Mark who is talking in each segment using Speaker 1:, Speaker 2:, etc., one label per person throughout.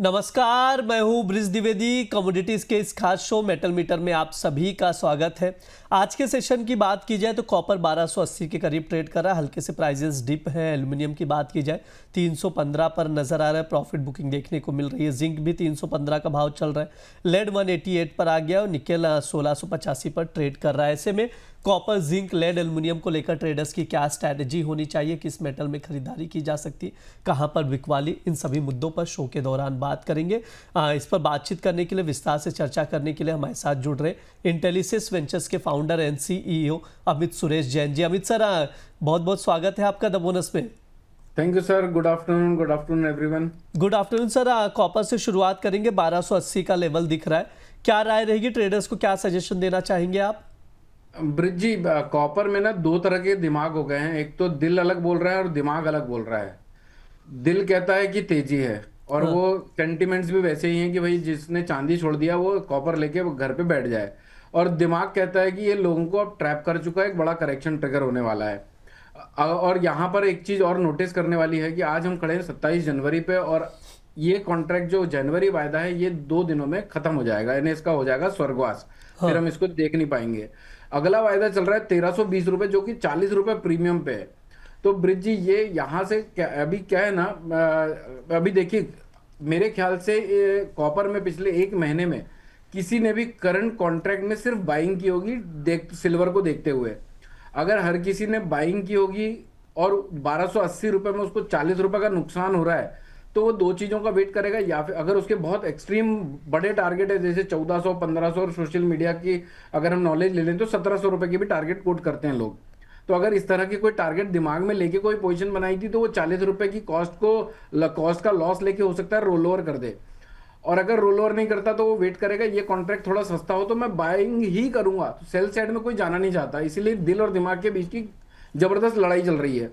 Speaker 1: नमस्कार, मैं हूं ब्रिज द्विवेदी। कमोडिटीज के इस खास शो मेटल मीटर में आप सभी का स्वागत है। आज के सेशन की बात की जाए तो कॉपर 1280 के करीब ट्रेड कर रहा है, हल्के से प्राइजेस डिप है। एल्यूमिनियम की बात की जाए 315 पर नजर आ रहा है, प्रॉफिट बुकिंग देखने को मिल रही है। जिंक भी 315 का भाव चल रहा है। लेड 188 पर आ गया और निकेल 1685 पर ट्रेड कर रहा है। ऐसे में कॉपर, जिंक, लेड, एल्युमिनियम को लेकर ट्रेडर्स की क्या स्ट्रैटेजी होनी चाहिए, किस मेटल में खरीदारी की जा सकती है, कहां पर बिकवाली, इन सभी मुद्दों पर शो के दौरान बात करेंगे। इस पर बातचीत करने के लिए, विस्तार से चर्चा करने के लिए हमारे साथ जुड़ रहे इंटेलिसिस वेंचर्स के founder and CEO Amit Suresh Jain ji. Amit sir, बहुत बहुत स्वागत है आपका द बोनस में।
Speaker 2: Thank you sir. Good afternoon everyone.
Speaker 1: Good afternoon sir. Copper से शुरुआत करेंगे। 1280 का लेवल दिख रहा है, क्या राय रहेगी? ट्रेडर्स को क्या सजेशन देना चाहेंगे आप?
Speaker 2: ब्रिज जी, कॉपर में ना दो तरह के दिमाग हो गए हैं। एक तो दिल अलग बोल रहा है और दिमाग अलग बोल रहा है। दिल कहता है कि तेजी है और
Speaker 1: हाँ।
Speaker 2: वो सेंटिमेंट्स भी वैसे ही हैं कि भाई जिसने चांदी छोड़ दिया वो कॉपर लेके वो घर पे बैठ जाए। और दिमाग कहता है कि ये लोगों को अब ट्रैप कर चुका है, एक बड़ा करेक्शन ट्रिगर होने वाला है। और यहाँ पर एक चीज और नोटिस करने वाली है कि आज हम खड़े हैं 27 जनवरी पे और ये कॉन्ट्रैक्ट जो जनवरी वायदा है ये 2 दिनों में खत्म हो जाएगा, यानी इसका हो जाएगा स्वर्गवास। फिर हम इसको देख नहीं पाएंगे। अगला वायदा चल रहा है 1320 रुपए, जो कि 40 रुपए प्रीमियम पे है। तो ब्रिज जी, ये यहाँ से अभी क्या है ना, अभी देखिए मेरे ख्याल से कॉपर में पिछले एक महीने में किसी ने भी करंट कॉन्ट्रैक्ट में सिर्फ बाइंग की होगी सिल्वर को देखते हुए। अगर हर किसी ने बाइंग की होगी और 1280 रुपए में उसको 40 रुपए का नुकसान हो रहा है तो वो दो चीजों का वेट करेगा। या फिर अगर उसके बहुत एक्सट्रीम बड़े टारगेट है जैसे 1400 1500 और सोशल मीडिया की अगर हम नॉलेज ले लें तो 1700 रुपए की भी टारगेट कोट करते हैं लोग। तो अगर इस तरह की कोई टारगेट दिमाग में लेके कोई पोजीशन बनाई थी तो वो 40 रुपए की कॉस्ट का लॉस लेके हो सकता है रोल ओवर कर दे। और अगर रोल ओवर नहीं करता तो वो वेट करेगा ये कॉन्ट्रैक्ट थोड़ा सस्ता हो तो मैं बाइंग ही करूंगा। तो सेल साइड में कोई जाना नहीं चाहता, इसीलिए दिल और दिमाग के बीच की जबरदस्त लड़ाई चल रही है।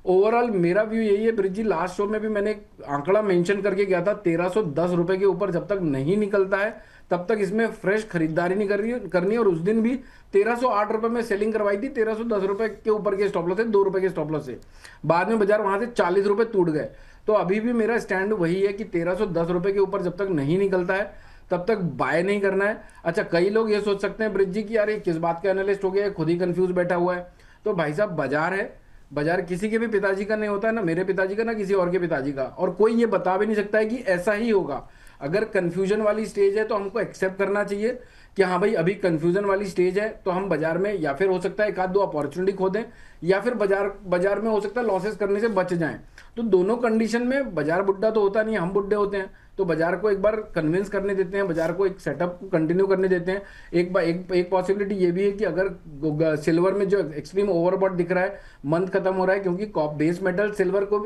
Speaker 2: ओवरऑल मेरा व्यू यही है ब्रिज जी, लास्ट शो में भी मैंने एक आंकड़ा मेंशन करके गया था 1310 रुपए के ऊपर जब तक नहीं निकलता है तब तक इसमें फ्रेश खरीदारी नहीं करनी। और उस दिन भी 1308 रुपए में सेलिंग करवाई थी, 1310 रुपए के ऊपर के स्टॉप लॉस से, 2 रुपए के स्टॉप लॉस से। बाद में बाजार वहां से 40 रुपए टूट गए। तो अभी भी मेरा स्टैंड वही है कि 1310 रुपए के ऊपर जब तक नहीं निकलता है तब तक बाय नहीं करना है। अच्छा, कई लोग ये सोच सकते हैं ब्रिज जी कि यार ये किस बात का एनालिस्ट हो गया, खुद ही कंफ्यूज बैठा हुआ है। तो भाई साहब, बाजार है, बाजार किसी के भी पिताजी का नहीं होता है, ना मेरे पिताजी का ना किसी और के पिताजी का, और कोई ये बता भी नहीं सकता है कि ऐसा ही होगा। अगर कंफ्यूजन वाली स्टेज है तो हमको एक्सेप्ट करना चाहिए कि हाँ भाई अभी कंफ्यूजन वाली स्टेज है, तो हम बाजार में या फिर हो सकता है एक आध दो अपॉर्चुनिटी खो दें या फिर बाजार में हो सकता है लॉसेस करने से बच जाएं। तो दोनों कंडीशन में बाजार बुड्ढा तो होता नहीं, हम बुड्ढे होते हैं। तो बाजार को एक बार कन्विंस करने देते हैं, बाजार को एक सेटअप कंटिन्यू करने देते हैं। एक पॉसिबिलिटी ये भी है कि अगर सिल्वर में जो एक्सट्रीम ओवरबॉट दिख रहा है, मंथ खत्म हो रहा है, क्योंकि बेस मेटल सिल्वर को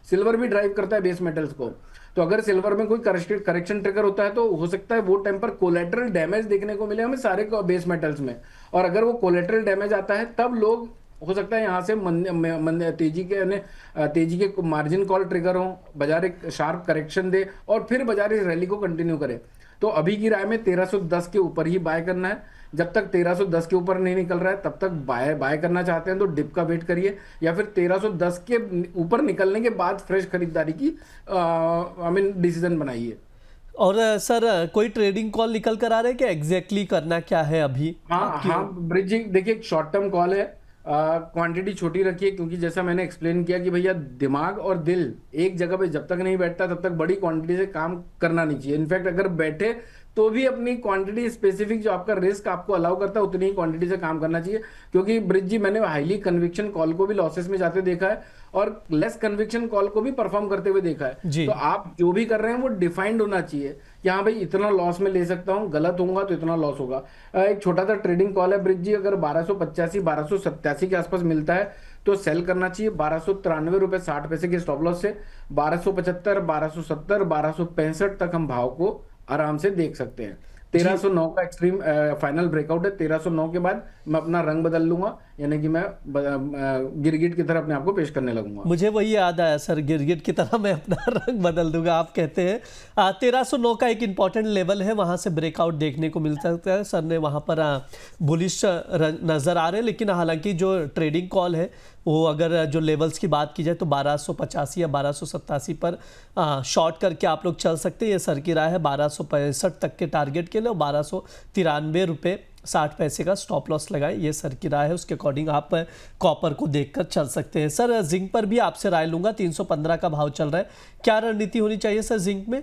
Speaker 2: सिल्वर भी ड्राइव करता है बेस मेटल्स को। तो अगर सिल्वर में कोई करेक्शन ट्रिगर होता है तो हो सकता है वो टाइम पर कोलेटरल डैमेज देखने को मिले हमें सारे बेस मेटल्स में। और अगर वो कोलेटरल डैमेज आता है तब लोग हो सकता है यहाँ से तेजी के मार्जिन कॉल ट्रिगर हो, बाजार एक शार्प करेक्शन दे और फिर बाजार इस रैली को कंटिन्यू करे। तो अभी की राय में 1310 के ऊपर ही बाय करना है। जब तक 1310 के ऊपर नहीं निकल रहा है तब तक बाय करना चाहते हैं तो डिप का वेट करिए, या फिर 1310 के ऊपर निकलने के बाद फ्रेश खरीदारी की डिसीजन बनाइए।
Speaker 1: और सर, कोई ट्रेडिंग कॉल निकल कर आ रहा है कि एग्जैक्टली करना क्या है अभी?
Speaker 2: हाँ ब्रिज जी, देखिए एक शॉर्ट टर्म कॉल है, क्वांटिटी छोटी रखिए, क्योंकि जैसा मैंने एक्सप्लेन किया कि भैया दिमाग और दिल एक जगह पे जब तक नहीं बैठता तब तक बड़ी क्वांटिटी से काम करना नहीं चाहिए। इनफैक्ट अगर बैठे तो भी अपनी क्वांटिटी स्पेसिफिक जो आपका रिस्क आपको अलाउ करता है उतनी ही क्वांटिटी से काम करना चाहिए। क्योंकि ब्रिज जी, मैंने हाईली कन्विक्शन कॉल को भी लॉसेस में जाते देखा है और लेस कन्विक्शन कॉल को भी परफॉर्म करते हुए देखा है। तो आप जो भी कर रहे हैं वो डिफाइंड होना चाहिए कि हाँ भाई इतना लॉस में ले सकता हूँ, गलत होगा तो इतना लॉस होगा। एक छोटा सा ट्रेडिंग कॉल है ब्रिज जी, अगर 1285 1287 के आसपास मिलता है तो सेल करना चाहिए 1293 रुपए 60 पैसे के स्टॉप लॉस से। 1275 1270 1265 तक हम भाव को आराम से देख सकते हैं। 1309 का एक्सट्रीम फाइनल ब्रेकआउट है। 1309 के बाद मैं अपना रंग बदल लूंगा, यानी कि मैं गिरगिट की तरह अपने आप को पेश करने लगूंगा।
Speaker 1: मुझे वही याद आया सर, गिरगिट की तरह मैं अपना रंग बदल दूंगा आप कहते हैं। 1309 का एक इंपॉर्टेंट लेवल है, वहां से ब्रेकआउट देखने को मिल सकता है। सर ने वहां पर बुलिश नजर आ रहे हैं, लेकिन हालांकि जो ट्रेडिंग कॉल है वो अगर जो लेवल्स की बात की जाए तो 1285 या 1287 पर शॉर्ट करके आप लोग चल सकते हैं। ये सर की राय है। 1265 तक के टारगेट के लिए 1293 रुपये 60 पैसे का स्टॉप लॉस लगाए, ये सर की राय है। उसके अकॉर्डिंग आप कॉपर को देखकर चल सकते हैं। सर जिंक पर भी आपसे राय लूंगा, 315 का भाव चल रहा है, क्या रणनीति होनी चाहिए सर जिंक में?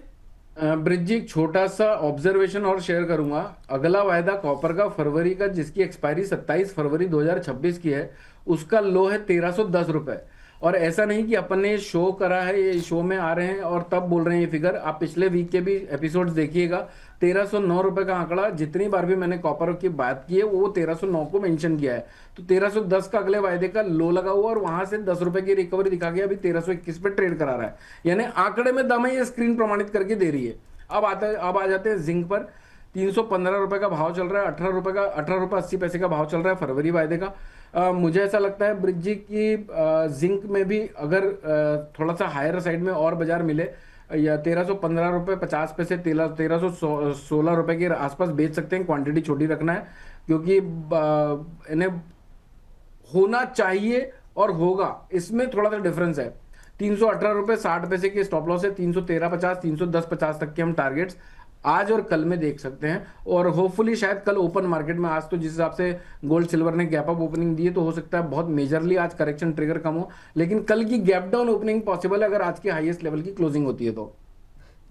Speaker 2: ब्रिज जी, एक छोटा सा ऑब्जर्वेशन और शेयर करूंगा। अगला वायदा कॉपर का फरवरी का, जिसकी एक्सपायरी 27 फरवरी 2026 की है, उसका लो है 1310 रुपए। और ऐसा नहीं कि अपन ने शो करा है, ये शो में आ रहे हैं और तब बोल रहे हैं ये फिगर। आप पिछले वीक के भी एपिसोड्स देखिएगा, 1309 रुपए का आंकड़ा जितनी बार भी मैंने कॉपर की बात की है वो 1309 को मेंशन किया है। तो 1310 का अगले वायदे का लो लगा हुआ और वहां से 10 रुपए की रिकवरी दिखा के अभी 1321 पे ट्रेड करा रहा है। यानी आंकड़े में दम है, ये स्क्रीन प्रमाणित करके दे रही है। अब आ जाते हैं जिंक पर। 315 रुपए का भाव चल रहा है, 18 रुपए 80 पैसे का भाव चल रहा है फरवरी वायदे का। मुझे ऐसा लगता है ब्रिज जी की जिंक में भी अगर थोड़ा सा हायर साइड में और बाजार मिले या 1315 रुपए 50 पैसे 1316 रुपए के आसपास बेच सकते हैं। क्वांटिटी छोटी रखना है क्योंकि इन्हें होना चाहिए और होगा, इसमें थोड़ा सा डिफरेंस है। 318 रुपए 60 पैसे के स्टॉप लॉस है, 313.50 310.50 तक के हम टारगेट्स आज और कल में देख सकते हैं। और होपफुली शायद कल ओपन मार्केट में, आज तो जिस हिसाब से गोल्ड सिल्वर ने गैप अप ओपनिंग दी है तो हो सकता है बहुत मेजरली आज करेक्शन ट्रिगर कम हो, लेकिन कल की गैप डाउन ओपनिंग पॉसिबल है अगर आज के हाईएस्ट लेवल की क्लोजिंग होती है तो।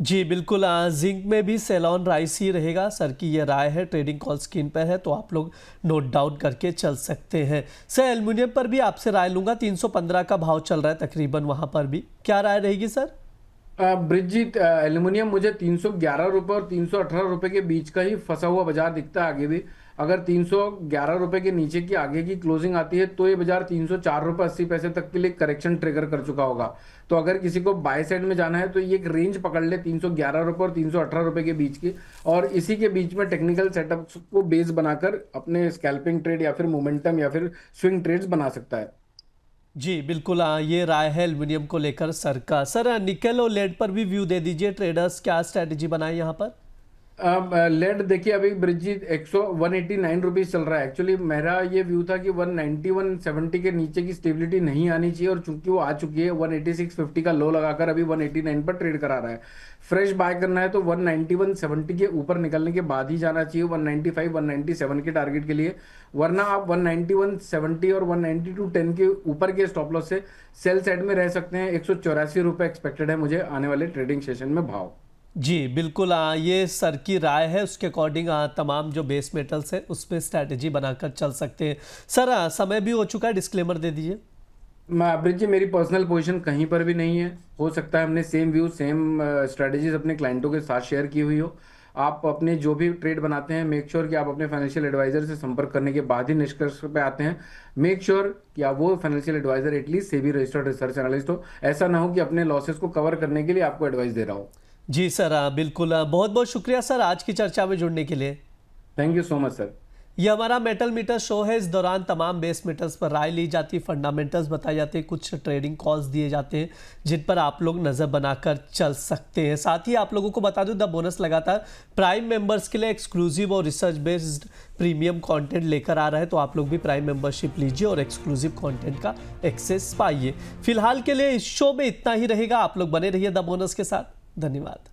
Speaker 1: जी बिल्कुल, जिंक में भी सेल ऑन राइस ही रहेगा, सर की ये राय है। ट्रेडिंग कॉल स्क्रीन पर है तो आप लोग नोट डाउन करके चल सकते हैं। सर एल्युमिनियम पर भी आपसे राय लूंगा, 315 का भाव चल रहा है तकरीबन, वहां पर भी क्या राय रहेगी सर?
Speaker 2: ब्रिज जी, एल्यूमिनियम मुझे 311 रुपए और 318 रुपए के बीच का ही फंसा हुआ बाजार दिखता है आगे भी। अगर 311 रुपए के नीचे की आगे की क्लोजिंग आती है तो ये बाजार 304 रुपए 80 पैसे तक के लिए करेक्शन ट्रिगर कर चुका होगा। तो अगर किसी को बाय साइड में जाना है तो ये एक रेंज पकड़ ले 311 रुपए और 318 रुपए के बीच की, और इसी के बीच में टेक्निकल सेटअप को बेस बनाकर अपने स्कैल्पिंग ट्रेड या फिर मोमेंटम या फिर स्विंग ट्रेड्स बना सकता है।
Speaker 1: जी बिल्कुल, ये राय है एल्युमिनियम को लेकर सर का। सर निकल और लेड पर भी व्यू दे दीजिए, ट्रेडर्स क्या स्ट्रेटेजी बनाए यहाँ पर?
Speaker 2: लेड देखिए, अभी ब्रिज 189 रुपीज चल रहा है। एक्चुअली मेरा ये व्यू था कि 190 170 के नीचे की स्टेबिलिटी नहीं आनी चाहिए, और चूंकि वो आ चुकी है 186.50 का लो लगाकर अभी 189 पर ट्रेड करा रहा है। फ्रेश बाय करना है तो 190 170 के ऊपर निकलने के बाद ही जाना चाहिए 195 197 के टारगेट के लिए, वरना आप 190 170 और 190 to 10 के ऊपर के स्टॉप लॉस से सेल साइड में रह सकते हैं। 184 रुपए एक्सपेक्टेड है मुझे आने वाले ट्रेडिंग सेशन में भाव।
Speaker 1: जी बिल्कुल, ये सर की राय है, उसके अकॉर्डिंग तमाम जो बेस मेटल्स है उसमें स्ट्रैटेजी बनाकर चल सकते हैं। सर समय भी हो चुका है, डिस्क्लेमर दे दीजिए।
Speaker 2: ब्रिज जी, मेरी पर्सनल पोजीशन कहीं पर भी नहीं है। हो सकता है हमने सेम व्यू सेम स्ट्रेटेजीज अपने क्लाइंटों के साथ शेयर की हुई हो। आप अपने जो भी ट्रेड बनाते हैं मेक श्योर कि आप अपने फाइनेंशियल एडवाइजर से संपर्क करने के बाद ही निष्कर्ष पे आते हैं। मेक श्योर कि आप वो financial adviser at least SEBI registered research analyst हो। ऐसा ना हो कि अपने लॉसेस को कवर करने के लिए आपको एडवाइस दे रहा हो।
Speaker 1: जी सर, बिल्कुल, बहुत बहुत शुक्रिया सर आज की चर्चा में जुड़ने के लिए।
Speaker 2: Thank you so much sir.
Speaker 1: ये हमारा मेटल मीटर शो है। इस दौरान तमाम बेस मेटल्स पर राय ली जाती, फंडामेंटल्स बताए जाते हैं, कुछ ट्रेडिंग कॉल्स दिए जाते हैं जिन पर आप लोग नज़र बनाकर चल सकते हैं। साथ ही आप लोगों को बता दूं, द बोनस लगातार प्राइम मेंबर्स के लिए एक्सक्लूसिव और रिसर्च बेस्ड प्रीमियम कंटेंट लेकर आ रहा है, तो आप लोग भी प्राइम मेंबरशिप लीजिए और एक्सक्लूसिव कंटेंट का एक्सेस पाइए। फिलहाल के लिए इस शो में इतना ही रहेगा। आप लोग बने रहिए द बोनस के साथ। धन्यवाद।